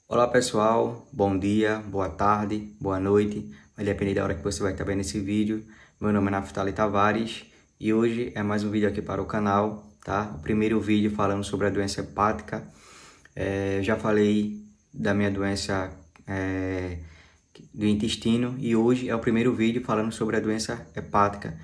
Olá pessoal, bom dia, boa tarde, boa noite, vai depender da hora que você vai estar vendo esse vídeo. Meu nome é Naftali Tavares e hoje é mais um vídeo aqui para o canal, tá? O primeiro vídeo falando sobre a doença hepática. Eu já falei da minha doença do intestino e hoje é o primeiro vídeo falando sobre a doença hepática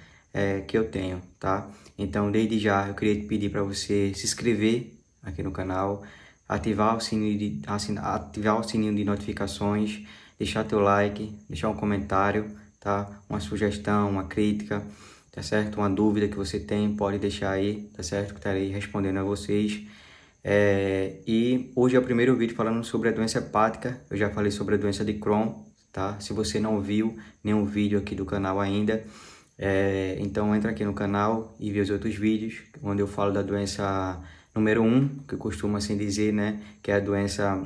que eu tenho, tá? Então desde já eu queria te pedir para você se inscrever aqui no canal, ativar o sininho de notificações, deixar teu like, deixar um comentário, tá? Uma sugestão, uma crítica, tá certo? Uma dúvida que você tem, pode deixar aí, tá certo? Que estarei respondendo a vocês. E hoje é o primeiro vídeo falando sobre a doença hepática. Eu já falei sobre a doença de Crohn, tá? Se você não viu nenhum vídeo aqui do canal ainda, então entra aqui no canal e vê os outros vídeos, onde eu falo da doença número 1, que costuma assim dizer, né? Que é a doença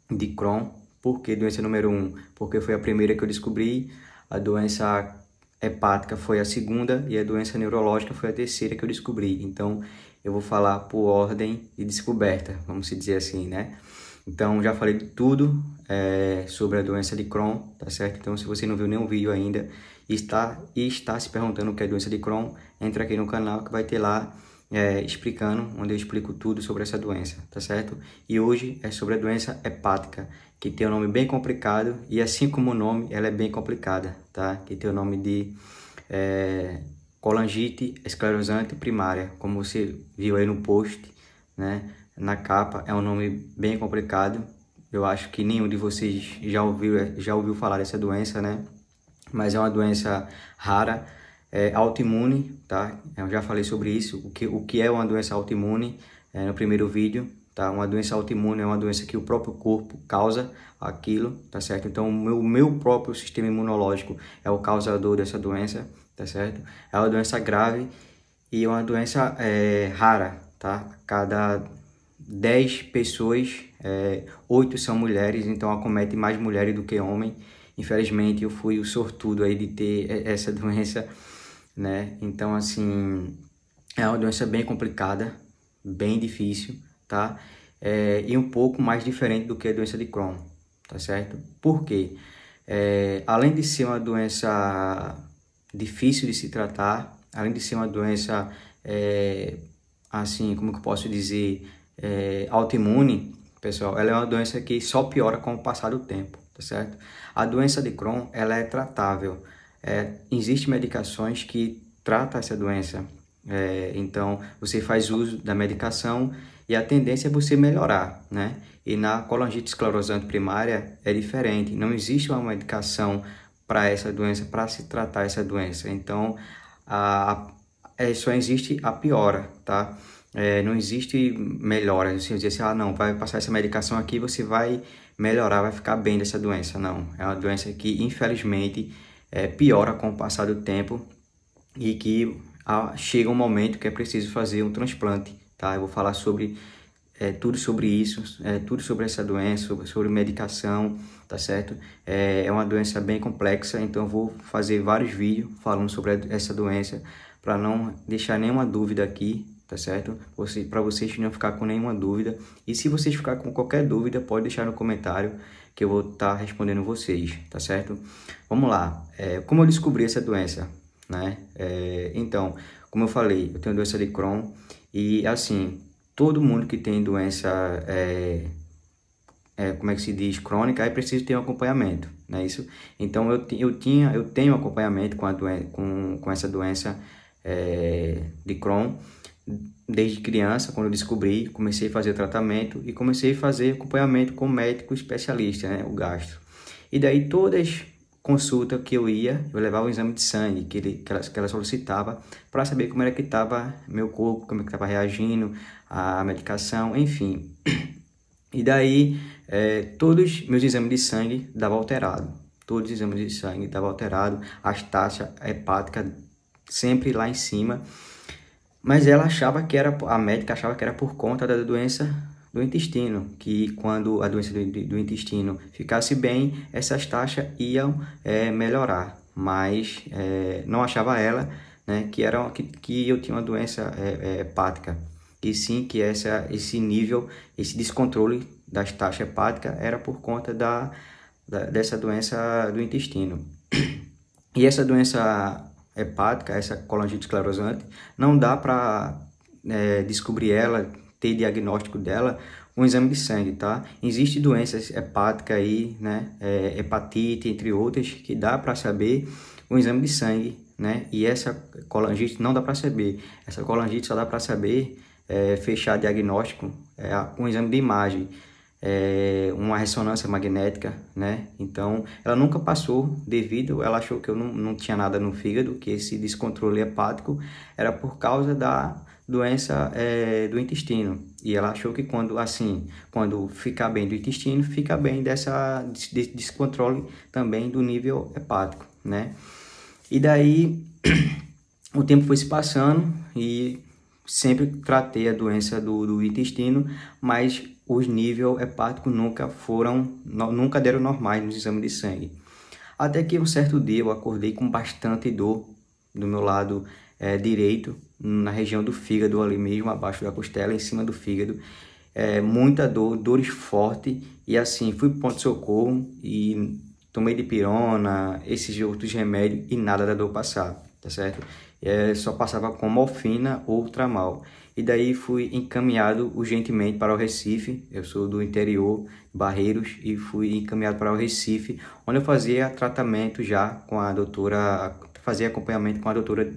de Crohn. Por que doença número 1? Porque foi a primeira que eu descobri. A doença hepática foi a segunda e a doença neurológica foi a terceira que eu descobri. Então, eu vou falar por ordem de descoberta, vamos dizer assim, né? Então, já falei de tudo sobre a doença de Crohn, tá certo? Então, se você não viu nenhum vídeo ainda e está se perguntando o que é doença de Crohn, entra aqui no canal que vai ter lá explicando, onde eu explico tudo sobre essa doença, tá certo? E hoje é sobre a doença hepática, que tem um nome bem complicado e assim como o nome, ela é bem complicada, tá? Que tem o nome de colangite esclerosante primária, como você viu aí no post, né? Na capa, é um nome bem complicado. Eu acho que nenhum de vocês já ouviu falar dessa doença, né? Mas é uma doença rara, autoimune, tá? Eu já falei sobre isso, o que é uma doença autoimune no primeiro vídeo, tá? Uma doença autoimune é uma doença que o próprio corpo causa aquilo, tá certo? Então, o meu próprio sistema imunológico é o causador dessa doença, tá certo? É uma doença grave e é uma doença rara, tá? Cada 10 pessoas, 8 são mulheres, então acomete mais mulheres do que homens. Infelizmente, eu fui o sortudo aí de ter essa doença, né? Então, assim, é uma doença bem complicada, bem difícil, tá? E um pouco mais diferente do que a doença de Crohn, tá certo? Por quê? Além de ser uma doença difícil de se tratar, além de ser uma doença, assim, como que eu posso dizer, autoimune, pessoal, ela é uma doença que só piora com o passar do tempo, tá certo? A doença de Crohn, ela é tratável. Existem medicações que tratam essa doença. Então, você faz uso da medicação e a tendência é você melhorar, né? E na colangite esclerosante primária é diferente. Não existe uma medicação para essa doença, para se tratar essa doença. Então, só existe a piora, tá? Não existe melhora. Você dizer assim, não, vai passar essa medicação aqui, você vai melhorar, vai ficar bem dessa doença. Não, é uma doença que, infelizmente, piora com o passar do tempo e que chega um momento que é preciso fazer um transplante, tá? Eu vou falar sobre tudo sobre isso, tudo sobre essa doença, sobre medicação, tá certo? É uma doença bem complexa, então eu vou fazer vários vídeos falando sobre essa doença para não deixar nenhuma dúvida aqui, tá certo? Para vocês não ficar com nenhuma dúvida. E se vocês ficar com qualquer dúvida, pode deixar no comentário que eu vou estar respondendo vocês, tá certo? Vamos lá. Como eu descobri essa doença, né? Então, como eu falei, eu tenho doença de Crohn e assim, todo mundo que tem doença, como é que se diz, crônica, é preciso ter um acompanhamento, não é isso? Então, eu tenho acompanhamento com essa doença de Crohn desde criança, quando eu descobri, comecei a fazer o tratamento e comecei a fazer acompanhamento com o médico especialista, né, o gastro. E daí todas consulta que eu ia, eu levava o exame de sangue que ela solicitava para saber como era que estava meu corpo, como é que estava reagindo à medicação, enfim. E daí todos meus exames de sangue davam alterado, todos os exames de sangue davam alterado, as taxas hepáticas sempre lá em cima, mas a médica achava que era por conta da doença do intestino, que quando a doença do intestino ficasse bem, essas taxas iam melhorar, mas não achava ela, né, que eu tinha uma doença hepática, e sim que esse nível, esse descontrole das taxas hepáticas era por conta dessa doença do intestino. E essa doença hepática, essa colangite esclerosante, não dá para descobrir ela, ter diagnóstico dela com um exame de sangue, tá? Existem doenças hepáticas aí, né? Hepatite, entre outras, que dá para saber com um exame de sangue, né? E essa colangite não dá para saber. Essa colangite só dá para saber fechar diagnóstico com um exame de imagem. Uma ressonância magnética, né? Então, ela nunca passou devido, ela achou que eu não tinha nada no fígado, que esse descontrole hepático era por causa da doença do intestino. E ela achou que quando ficar bem do intestino, fica bem desse descontrole também do nível hepático, né? E daí, o tempo foi se passando e sempre tratei a doença do intestino, mas os níveis hepáticos nunca deram normais nos exames de sangue. Até que um certo dia eu acordei com bastante dor do meu lado direito, na região do fígado ali mesmo, abaixo da costela, em cima do fígado. Muita dor, dores fortes, e assim, fui para o ponto-socorro e tomei dipirona, esses outros remédios e nada da dor passar, tá certo? Só passava com morfina ou tramal. E daí fui encaminhado urgentemente para o Recife. Eu sou do interior, Barreiros, e fui encaminhado para o Recife, onde eu fazia tratamento já com a doutora, fazia acompanhamento com a doutora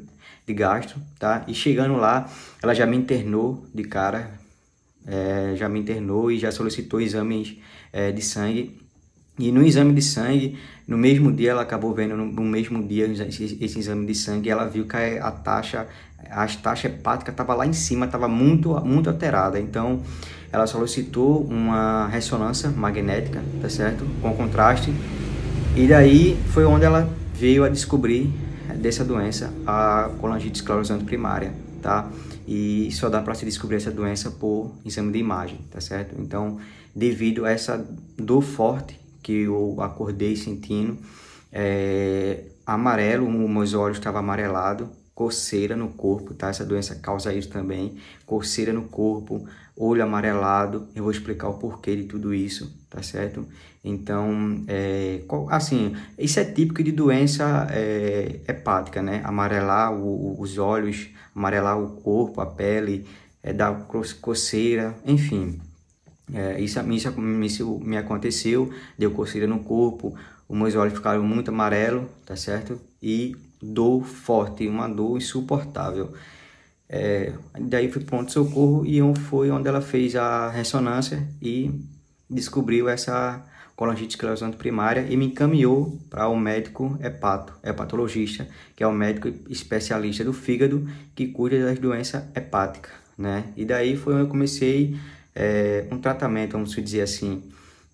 de gastro, tá? E chegando lá, ela já me internou de cara, já me internou e já solicitou exames de sangue. E no exame de sangue, no mesmo dia, ela acabou vendo no mesmo dia esse exame de sangue, ela viu que as taxas hepáticas estavam lá em cima, estava muito alterada. Então, ela solicitou uma ressonância magnética, tá certo? Com contraste. E daí foi onde ela veio a descobrir dessa doença, a colangite esclerosante primária, tá? E só dá para se descobrir essa doença por exame de imagem, tá certo? Então, devido a essa dor forte que eu acordei sentindo, amarelo, meus olhos estavam amarelados, coceira no corpo, tá? Essa doença causa isso também, coceira no corpo, olho amarelado. Eu vou explicar o porquê de tudo isso, tá certo? Então, assim, isso é típico de doença hepática, né? Amarelar os olhos, amarelar o corpo, a pele, dar coceira, enfim. Isso me aconteceu, deu coceira no corpo, os meus olhos ficaram muito amarelos, tá certo? E dor forte, uma dor insuportável. Daí fui para o pronto-socorro e foi onde ela fez a ressonância e descobriu essa colangite esclerosante primária e me encaminhou para o médico hepatologista, que é o médico especialista do fígado que cuida das doenças hepáticas, né? E daí foi onde eu comecei um tratamento, vamos dizer assim,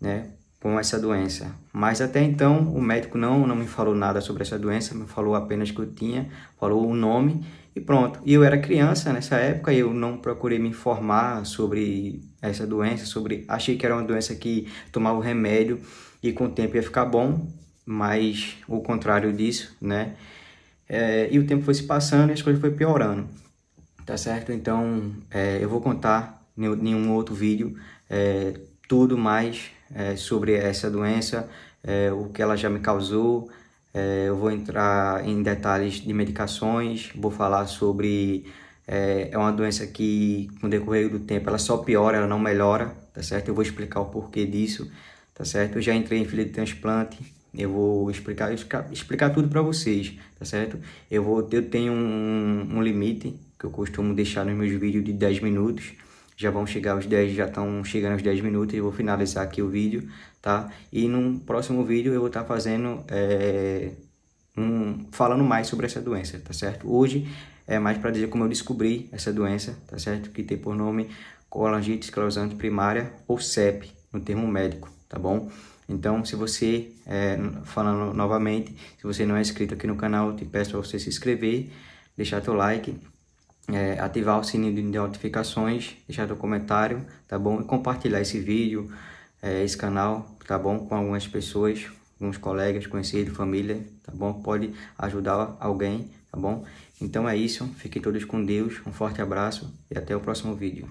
né, com essa doença. Mas até então o médico não me falou nada sobre essa doença, me falou apenas que eu tinha, falou o nome e pronto. E eu era criança nessa época e eu não procurei me informar sobre essa doença, achei que era uma doença que tomava o remédio e com o tempo ia ficar bom, mas o contrário disso, né? E o tempo foi se passando e as coisas foram piorando, tá certo? Então eu vou contar em um outro vídeo tudo mais sobre essa doença, o que ela já me causou. Eu vou entrar em detalhes de medicações, vou falar sobre é uma doença que com o decorrer do tempo ela só piora, ela não melhora, tá certo? Eu vou explicar o porquê disso, tá certo? Eu já entrei em fila de transplante, eu vou explicar tudo para vocês, tá certo? Eu tenho um limite que eu costumo deixar nos meus vídeos de 10 minutos. Já estão chegando aos 10 minutos e eu vou finalizar aqui o vídeo, tá? E no próximo vídeo eu vou estar fazendo, falando mais sobre essa doença, tá certo? Hoje é mais para dizer como eu descobri essa doença, tá certo? Que tem por nome colangite esclerosante primária, ou CEP, no termo médico, tá bom? Então, se você, falando novamente, se você não é inscrito aqui no canal, eu te peço para você se inscrever, deixar teu like, ativar o sininho de notificações, deixar teu comentário, tá bom? E compartilhar esse vídeo, esse canal, tá bom? Com algumas pessoas, alguns colegas, conhecidos, família, tá bom? Pode ajudar alguém, tá bom? Então é isso, fiquem todos com Deus, um forte abraço e até o próximo vídeo.